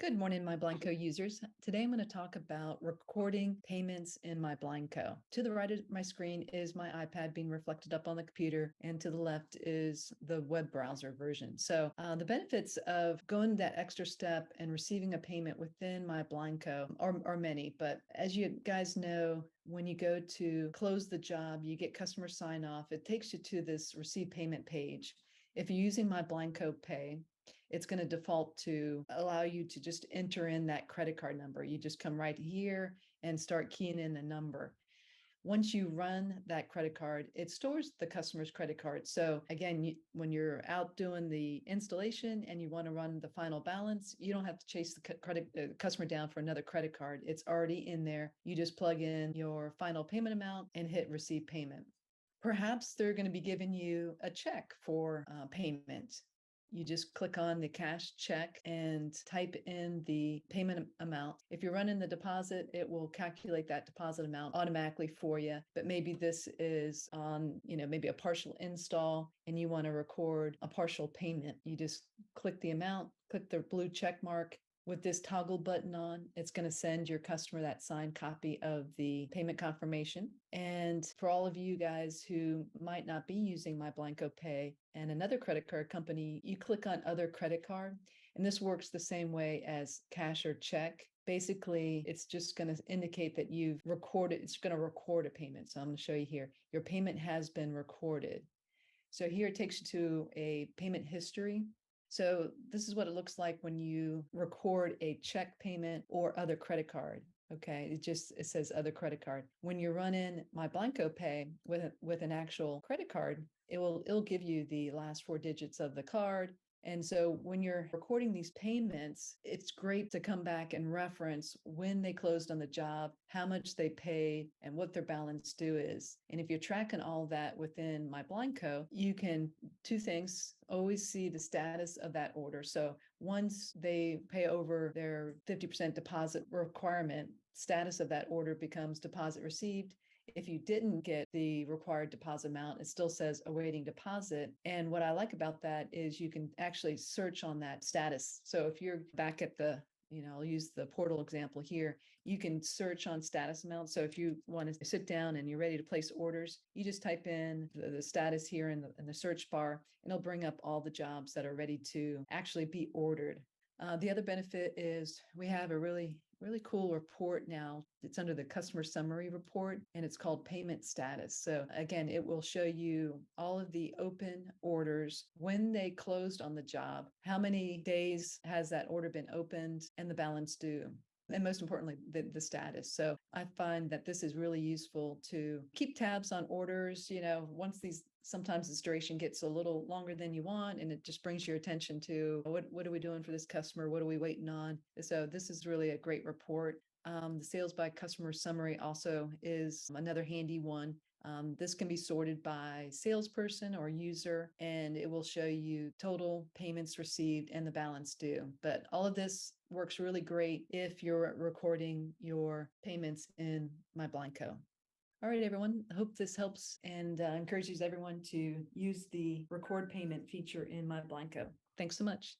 Good morning, MyBlindCo users. Today I'm going to talk about recording payments in MyBlindCo. To the right of my screen is my iPad being reflected up on the computer, and to the left is the web browser version. So the benefits of going that extra step and receiving a payment within MyBlindCo are many, but as you guys know, when you go to close the job, you get customer sign off. It takes you to this receive payment page. If you're using MyBlindCo Pay, it's going to default to allow you to just enter in that credit card number. You just come right here and start keying in the number. Once you run that credit card, it stores the customer's credit card. So again, when you're out doing the installation and you want to run the final balance, you don't have to chase the customer down for another credit card. It's already in there. You just plug in your final payment amount and hit receive payment. Perhaps they're going to be giving you a check for payment. You just click on the cash check and type in the payment amount. If you're running the deposit, it will calculate that deposit amount automatically for you. But maybe this is on, maybe a partial install and you want to record a partial payment. You just click the amount, click the blue check mark. With this toggle button on, it's going to send your customer that signed copy of the payment confirmation. And for all of you guys who might not be using MyBlindCo Pay and another credit card company, you click on other credit card. And this works the same way as cash or check. Basically, it's just going to indicate that you've recorded, it's going to record a payment. So I'm going to show you here. Your payment has been recorded. So here it takes you to a payment history. So this is what it looks like when you record a check payment or other credit card. Okay, it says other credit card. When you're running MyBlindCo Pay with an actual credit card, it'll give you the last four digits of the card. And so when you're recording these payments, it's great to come back and reference when they closed on the job, how much they paid, and what their balance due is. And if you're tracking all that within MyBlindCo, you can, two things, always see the status of that order. So once they pay over their 50% deposit requirement, status of that order becomes deposit received. If you didn't get the required deposit amount, it still says awaiting deposit. And what I like about that is you can actually search on that status. So if you're back at I'll use the portal example here, you can search on status amount. So if you want to sit down and you're ready to place orders, you just type in the status here in the search bar, and it'll bring up all the jobs that are ready to actually be ordered. The other benefit is we have a really cool report now. It's under the customer summary report, and it's called payment status. So again, it will show you all of the open orders, when they closed on the job, how many days has that order been opened, and the balance due. And most importantly, the status. So I find that this is really useful to keep tabs on orders. Once sometimes this duration gets a little longer than you want, and it just brings your attention to what are we doing for this customer? What are we waiting on? So this is really a great report. The sales by customer summary also is another handy one. This can be sorted by salesperson or user, and it will show you total payments received and the balance due. But all of this works really great if you're recording your payments in MyBlindCo. All right, everyone. I hope this helps and encourages everyone to use the record payment feature in MyBlindCo. Thanks so much.